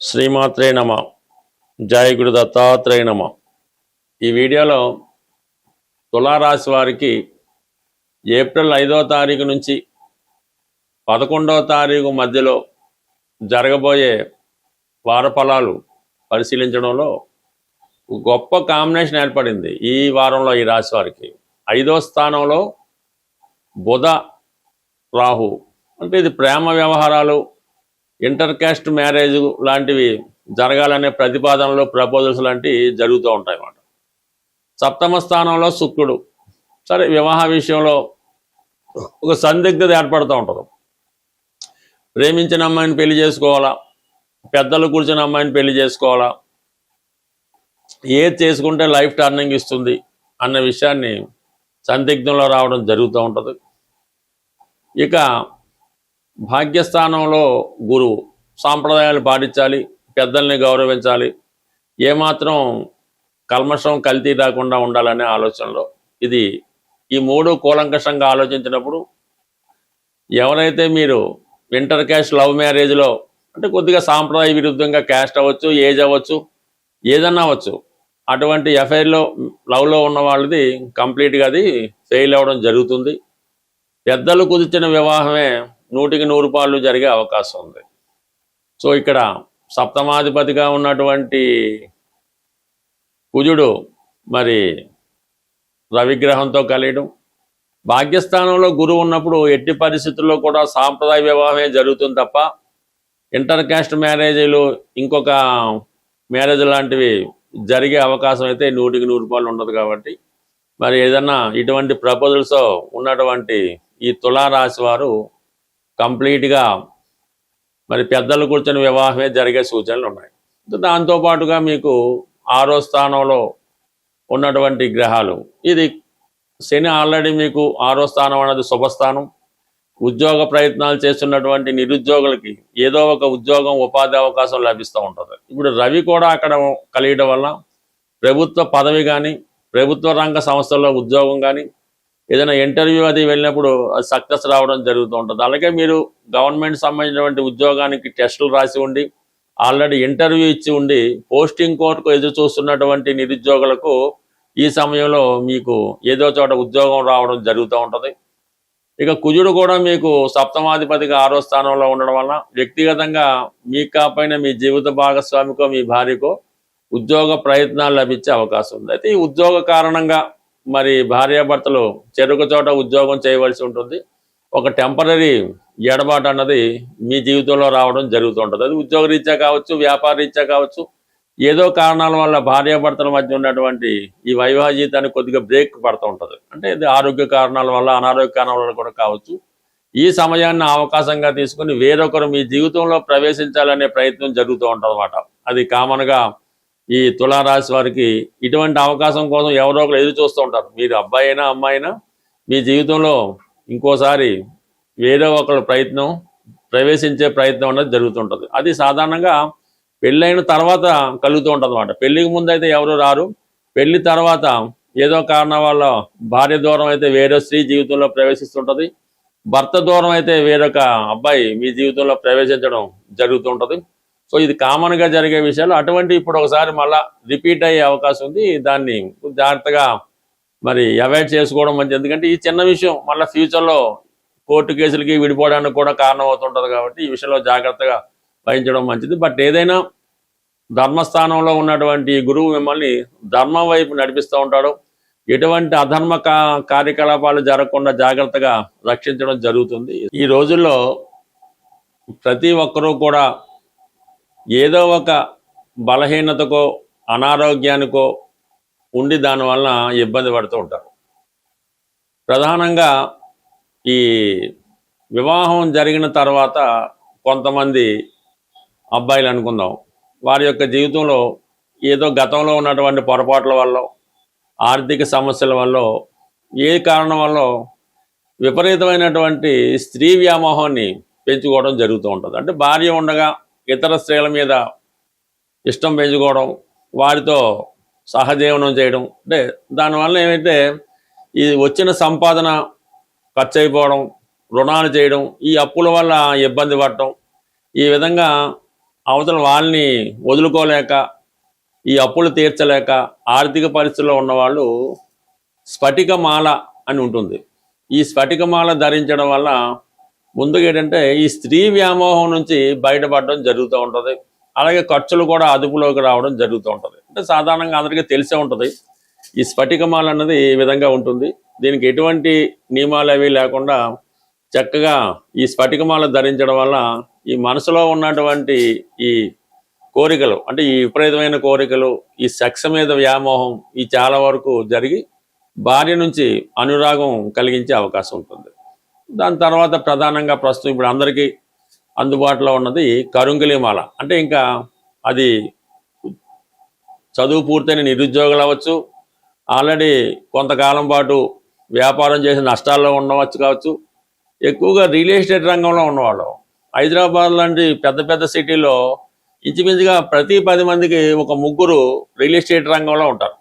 శ్రీమాత్రే నమ. జయ గురు దత్తాత్రేయ నమ. ఈ వీడియోలో తులారాశి వారికి ఏప్రిల్ 5వ తారీఖు నుంచి 11వ తారీఖు మధ్యలో జరగబోయే వారఫలాలు పరిశీలించడంలో గొప్ప కాంబినేషన్ ఏర్పడింది ఈ వారంలో. ఈ రాశి వారికి 5వ స్థానంలో బుధ రాహు, అంటే ఇది ప్రేమ వ్యవహారాలు, ఇంటర్ క్యాస్ట్ మ్యారేజ్ లాంటివి జరగాలనే ప్రతిపాదనలు, ప్రపోజల్స్ లాంటివి జరుగుతూ ఉంటాయి అన్నమాట. సప్తమ స్థానంలో శుక్రుడు. సరే, వివాహ విషయంలో ఒక సందిగ్ధత ఏర్పడుతూ ఉంటుంది. ప్రేమించిన అమ్మాయిని పెళ్లి చేసుకోవాలా, పెద్దలు కూర్చున్న అమ్మాయిని పెళ్లి చేసుకోవాలా, ఏది చేసుకుంటే లైఫ్ టర్నింగ్ ఇస్తుంది అన్న విషయాన్ని సందిగ్ధంలో రావడం జరుగుతూ ఉంటుంది. ఇక భాగ్యస్థానంలో గురువు. సాంప్రదాయాలు పాటించాలి, పెద్దల్ని గౌరవించాలి, ఏమాత్రం కల్మషం కల్తీ రాకుండా ఉండాలనే ఆలోచనలో ఇది ఈ మూడు కూలంకషంగా ఆలోచించినప్పుడు ఎవరైతే మీరు ఇంటర్ క్యాస్ట్ లవ్ మ్యారేజ్లో, అంటే కొద్దిగా సాంప్రదాయ విరుద్ధంగా క్యాస్ట్ అవ్వచ్చు, ఏజ్ అవ్వచ్చు, ఏదన్నా అవ్వచ్చు, అటువంటి ఎఫ్ఐఆర్లో లవ్లో ఉన్న వాళ్ళది కంప్లీట్గా అది ఫెయిల్ అవ్వడం జరుగుతుంది. పెద్దలు కుదిర్చిన వివాహమే 100కి 100 పాళ్ళు జరిగే అవకాశం ఉంది. సో ఇక్కడ సప్తమాధిపతిగా ఉన్నటువంటి కుజుడు మరి రవిగ్రహంతో కలియడం, భాగ్యస్థానంలో గురువు ఉన్నప్పుడు ఎట్టి పరిస్థితుల్లో కూడా సాంప్రదాయ వివాహమే జరుగుతుంది తప్ప ఇంటర్ క్యాస్ట్ మ్యారేజీలు, ఇంకొక మ్యారేజ్ లాంటివి జరిగే అవకాశం అయితే 100కి 100 పాళ్ళు ఉండదు. కాబట్టి మరి ఏదన్నా ఇటువంటి ప్రపోజల్స్ ఉన్నటువంటి ఈ తులారాశి వారు కంప్లీట్గా మరి పెద్దలు కూర్చొని వివాహమే జరిగే సూచనలు ఉన్నాయి. దాంతోపాటుగా మీకు 6వ స్థానంలో ఉన్నటువంటి గ్రహాలు, ఇది శని ఆల్రెడీ మీకు 6వ స్థానం అనేది శుభస్థానం. ఉద్యోగ ప్రయత్నాలు చేస్తున్నటువంటి నిరుద్యోగులకి ఏదో ఒక ఉద్యోగం, ఉపాధి అవకాశం లభిస్తూ ఉంటుంది. ఇప్పుడు రవి కూడా అక్కడ కలియడం వల్ల ప్రభుత్వ పదవి కానీ, ప్రభుత్వ రంగ సంస్థల్లో ఉద్యోగం కానీ, ఏదైనా ఇంటర్వ్యూ అది వెళ్ళినప్పుడు అది సక్సెస్ రావడం జరుగుతూ ఉంటుంది. అలాగే మీరు గవర్నమెంట్ సంబంధించినటువంటి ఉద్యోగానికి టెస్టులు రాసి ఉండి, ఆల్రెడీ ఇంటర్వ్యూ ఇచ్చి ఉండి, పోస్టింగ్ కోర్టుకు ఎదురు చూస్తున్నటువంటి నిరుద్యోగులకు ఈ సమయంలో మీకు ఏదో చోట ఉద్యోగం రావడం జరుగుతూ ఉంటుంది. ఇక కుజుడు కూడా మీకు సప్తమాధిపతిగా 6వ స్థానంలో ఉండడం వలన వ్యక్తిగతంగా మీకు కాకపోయినా మీ జీవిత భాగస్వామికో, మీ భార్యకో ఉద్యోగ ప్రయత్నాలు లభించే అవకాశం ఉంది. అయితే ఈ ఉద్యోగ కారణంగా మరి భార్యాభర్తలు చెరుకు చోట ఉద్యోగం చేయవలసి ఉంటుంది. ఒక టెంపరీ ఎడబాటు అన్నది మీ జీవితంలో రావడం జరుగుతూ ఉంటుంది. అది ఉద్యోగ రీత్యా కావచ్చు, వ్యాపార రీత్యా కావచ్చు, ఏదో కారణాల వల్ల భార్యాభర్తల మధ్య ఉన్నటువంటి ఈ వైవాహిక జీవితానికి కొద్దిగా బ్రేక్ పడుతూ ఉంటుంది. అంటే ఇది ఆరోగ్య కారణాల వల్ల, అనారోగ్య కారణాల వల్ల కూడా కావచ్చు. ఈ సమయాన్ని అవకాశంగా తీసుకుని వేరొకరు మీ జీవితంలో ప్రవేశించాలనే ప్రయత్నం జరుగుతూ ఉంటుంది అన్నమాట. అది కామన్గా ఈ తులారాశి వారికి ఇటువంటి అవకాశం కోసం ఎవరో ఒకరు ఎదురు చూస్తూ ఉంటారు. మీరు అబ్బాయి అయినా అమ్మాయి అయినా మీ జీవితంలో ఇంకోసారి వేరే ఒకరు ప్రవేశించే ప్రయత్నం అనేది జరుగుతుంటుంది. అది సాధారణంగా పెళ్ళైన తర్వాత కలుగుతూ ఉంటుంది అన్నమాట. పెళ్ళికి ముందు అయితే ఎవరు రారు. పెళ్లి తర్వాత ఏదో కారణం వల్ల భార్య దూరం అయితే వేరే స్త్రీ జీవితంలో ప్రవేశిస్తుంటుంది. భర్త దూరం అయితే వేరొక అబ్బాయి మీ జీవితంలో ప్రవేశించడం జరుగుతుంటుంది. సో ఇది కామన్గా జరిగే విషయాలు. అటువంటి ఇప్పుడు ఒకసారి మళ్ళీ రిపీట్ అయ్యే అవకాశం ఉంది. దాన్ని జాగ్రత్తగా మరి అవాయిడ్ చేసుకోవడం మంచిది. ఎందుకంటే ఈ చిన్న విషయం మళ్ళీ ఫ్యూచర్లో కోర్టు కేసులకి విడిపోవడానికి కూడా కారణం అవుతుంటుంది. కాబట్టి ఈ విషయంలో జాగ్రత్తగా వహించడం మంచిది. బట్ ఏదైనా ధర్మస్థానంలో ఉన్నటువంటి గురువు మిమ్మల్ని ధర్మం వైపు నడిపిస్తూ ఉంటాడు. ఎటువంటి అధర్మ కార్యకలాపాలు జరగకుండా జాగ్రత్తగా రక్షించడం జరుగుతుంది. ఈ రోజుల్లో ప్రతి ఒక్కరూ కూడా ఏదో ఒక బలహీనతకో, అనారోగ్యానికో ఉండి దానివల్ల ఇబ్బంది పడుతూ ఉంటారు. ప్రధానంగా ఈ వివాహం జరిగిన తర్వాత కొంతమంది అబ్బాయిలు అనుకుందాం, వారి యొక్క జీవితంలో ఏదో గతంలో ఉన్నటువంటి పొరపాట్ల వల్ల, ఆర్థిక సమస్యల వల్ల, ఏ కారణం వల్ల విపరీతమైనటువంటి స్త్రీ వ్యామోహాన్ని పెంచుకోవడం జరుగుతూ ఉంటుంది. అంటే భార్య ఉండగా ఇతర స్త్రీల మీద ఇష్టం పెంచుకోవడం, వారితో సహజీవనం చేయడం, అంటే దానివల్ల ఏమైతే ఈ వచ్చిన సంపాదన ఖర్చు అయిపోవడం, రుణాలు చేయడం, ఈ అప్పుల వల్ల ఇబ్బంది పడటం, ఈ విధంగా అవతల వాళ్ళని వదులుకోలేక ఈ అప్పులు తీర్చలేక ఆర్థిక పరిస్థితుల్లో ఉన్నవాళ్ళు స్ఫటికమాల అని ఉంటుంది. ఈ స్ఫటికమాల ధరించడం వల్ల ముందుగా ఏంటంటే ఈ స్త్రీ వ్యామోహం నుంచి బయటపడడం జరుగుతూ ఉంటుంది. అలాగే ఖర్చులు కూడా అదుపులోకి రావడం జరుగుతూ ఉంటుంది. అంటే సాధారణంగా అందరికీ తెలిసే ఉంటుంది ఈ స్ఫటికమాల అన్నది ఈ విధంగా ఉంటుంది. దీనికి ఎటువంటి నియమాలు అవి లేకుండా చక్కగా ఈ స్ఫటికమాల ధరించడం వల్ల ఈ మనసులో ఉన్నటువంటి ఈ కోరికలు, అంటే ఈ విపరీతమైన కోరికలు, ఈ సెక్స్ మీద వ్యామోహం ఈ చాలా వరకు జరిగి భార్య నుంచి అనురాగం కలిగించే అవకాశం ఉంటుంది. దాని తర్వాత ప్రధానంగా ప్రస్తుతం ఇప్పుడు అందరికీ అందుబాటులో ఉన్నది కరుంగిలిమాల. అంటే ఇంకా అది చదువు పూర్తయిన నిరుద్యోగులు అవ్వచ్చు, ఆల్రెడీ కొంతకాలం పాటు వ్యాపారం చేసి నష్టాల్లో ఉండవచ్చు కావచ్చు, ఎక్కువగా రియల్ ఎస్టేట్ రంగంలో ఉన్నవాళ్ళు. హైదరాబాద్ లాంటి పెద్ద పెద్ద సిటీలో ఇంచుమించుగా ప్రతి 10 మందికి ఒక ముగ్గురు రియల్ ఎస్టేట్ రంగంలో ఉంటారు.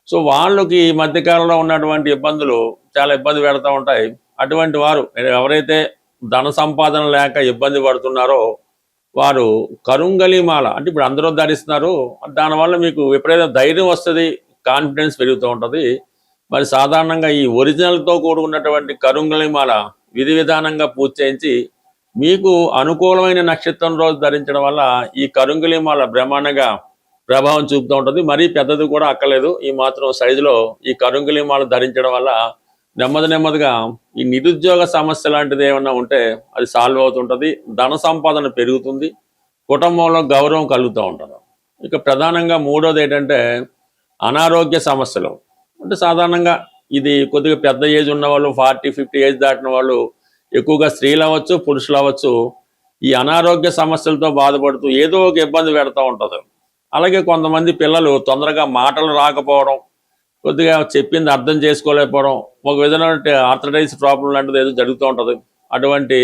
సో వాళ్ళకి ఈ మధ్యకాలంలో ఉన్నటువంటి ఇబ్బందులు చాలా ఇబ్బంది పెడతా ఉంటాయి. అటువంటి వారు ఎవరైతే ధన సంపాదన లేక ఇబ్బంది పడుతున్నారో వారు కరుంగలిమాల అంటే ఇప్పుడు అందరూ ధరిస్తున్నారు. దానివల్ల మీకు విపరీత ధైర్యం వస్తుంది, కాన్ఫిడెన్స్ పెరుగుతూ ఉంటుంది. మరి సాధారణంగా ఈ ఒరిజినల్తో కూడుకున్నటువంటి కరుంగలిమాల విధి విధానంగా పూజ చేయించి మీకు అనుకూలమైన నక్షత్రం రోజు ధరించడం వల్ల ఈ కరుంగలిమాల బ్రహ్మాండంగా ప్రభావం చూపుతూ ఉంటుంది. మరీ పెద్దది కూడా అక్కర్లేదు, ఈ మాత్రం సైజులో ఈ కరుంగలిమాల ధరించడం వల్ల నెమ్మదిగా ఈ నిరుద్యోగ సమస్య లాంటిది ఏమన్నా ఉంటే అది సాల్వ్ అవుతుంటుంది, ధన సంపాదన పెరుగుతుంది, కుటుంబంలో గౌరవం కలుగుతూ ఉంటుంది. ఇక ప్రధానంగా మూడోది ఏంటంటే అనారోగ్య సమస్యలు. అంటే సాధారణంగా ఇది కొద్దిగా పెద్ద ఏజ్ ఉన్న వాళ్ళు, 40-50 ఏజ్ దాటిన వాళ్ళు, ఎక్కువగా స్త్రీలు అవ్వచ్చు పురుషులు అవ్వచ్చు, ఈ అనారోగ్య సమస్యలతో బాధపడుతూ ఏదో ఒక ఇబ్బంది పెడతా ఉంటుంది. అలాగే కొంతమంది పిల్లలు తొందరగా మాటలు రాకపోవడం, కొద్దిగా చెప్పింది అర్థం చేసుకోలేకపోవడం, ఒక విధమైన ఆర్థరైటిస్ ప్రాబ్లం లాంటిది ఏదో జరుగుతూ ఉంటుంది. అటువంటి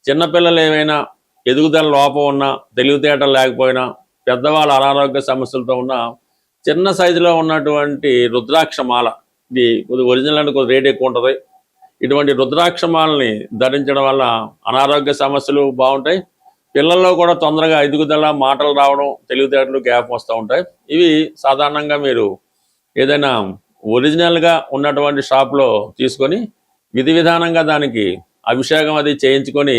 చిన్నపిల్లలు ఏమైనా ఎదుగుదల లోపం ఉన్నా, తెలివితేటలు లేకపోయినా, పెద్దవాళ్ళ అనారోగ్య సమస్యలతో ఉన్న చిన్న సైజులో ఉన్నటువంటి రుద్రాక్షమాల, ఇది కొద్దిగా ఒరిజినల్ అంటే కొద్దిగా రేట్ ఎక్కువ ఉంటుంది. ఇటువంటి రుద్రాక్షమాలని ధరించడం వల్ల అనారోగ్య సమస్యలు బాగుంటాయి, పిల్లల్లో కూడా తొందరగా ఎదుగుదల, మాటలు రావడం, తెలివితేటలు గ్యాప్ వస్తూ ఉంటాయి. ఇవి సాధారణంగా మీరు ఏదైనా ఒరిజినల్గా ఉన్నటువంటి షాప్లో తీసుకొని విధి విధానంగా దానికి అభిషేకం అది చేయించుకొని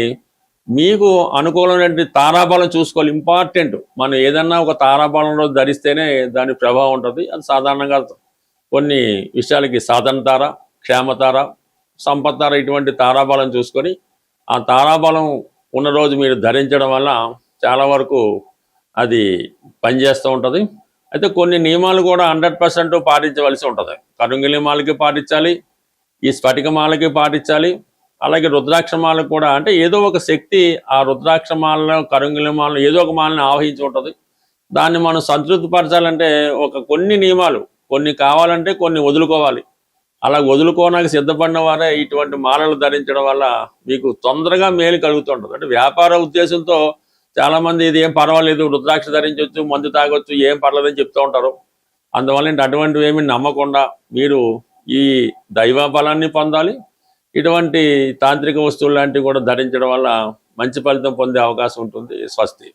మీకు అనుకూలమైన తారాబలం చూసుకోవాలి. ఇంపార్టెంట్, మనం ఏదన్నా ఒక తారాబలంలో ధరిస్తేనే దాని ప్రభావం ఉంటుంది. అది సాధారణంగా కొన్ని విషయాలకి సాధన తార, క్షేమతార, సంపత్తార ఇటువంటి తారాబలం చూసుకొని ఆ తారాబలం ఉన్న రోజు మీరు ధరించడం వల్ల చాలా వరకు అది పనిచేస్తూ ఉంటుంది. అయితే కొన్ని నియమాలు కూడా 100% పాటించవలసి ఉంటుంది. కరుంగిలిమాలకి పాటించాలి, ఈ స్ఫటికమాలకి పాటించాలి, అలాగే రుద్రాక్షమాలకు కూడా. అంటే ఏదో ఒక శక్తి ఆ రుద్రాక్షమాలను, కరుంగిలిమాలను ఏదో ఒక మాలని ఆవహించి ఉంటుంది. దాన్ని మనం సంతృప్తిపరచాలంటే కొన్ని నియమాలు, కొన్ని కావాలంటే కొన్ని వదులుకోవాలి. అలా వదులుకోవడానికి సిద్ధపడిన వారే ఇటువంటి మాలలు ధరించడం వల్ల మీకు తొందరగా మేలు కలుగుతుంటుంది. అంటే వ్యాపార ఉద్దేశంతో చాలామంది ఇది ఏం పర్వాలేదు, రుద్రాక్ష ధరించవచ్చు, మందు తాగొచ్చు, ఏం పర్లేదని చెప్తూ ఉంటారు. అందువల్ల అటువంటివి ఏమి నమ్మకుండా మీరు ఈ దైవ బలాన్ని పొందాలి. ఇటువంటి తాంత్రిక వస్తువులు లాంటివి కూడా ధరించడం వల్ల మంచి ఫలితం పొందే అవకాశం ఉంటుంది. స్వస్తి.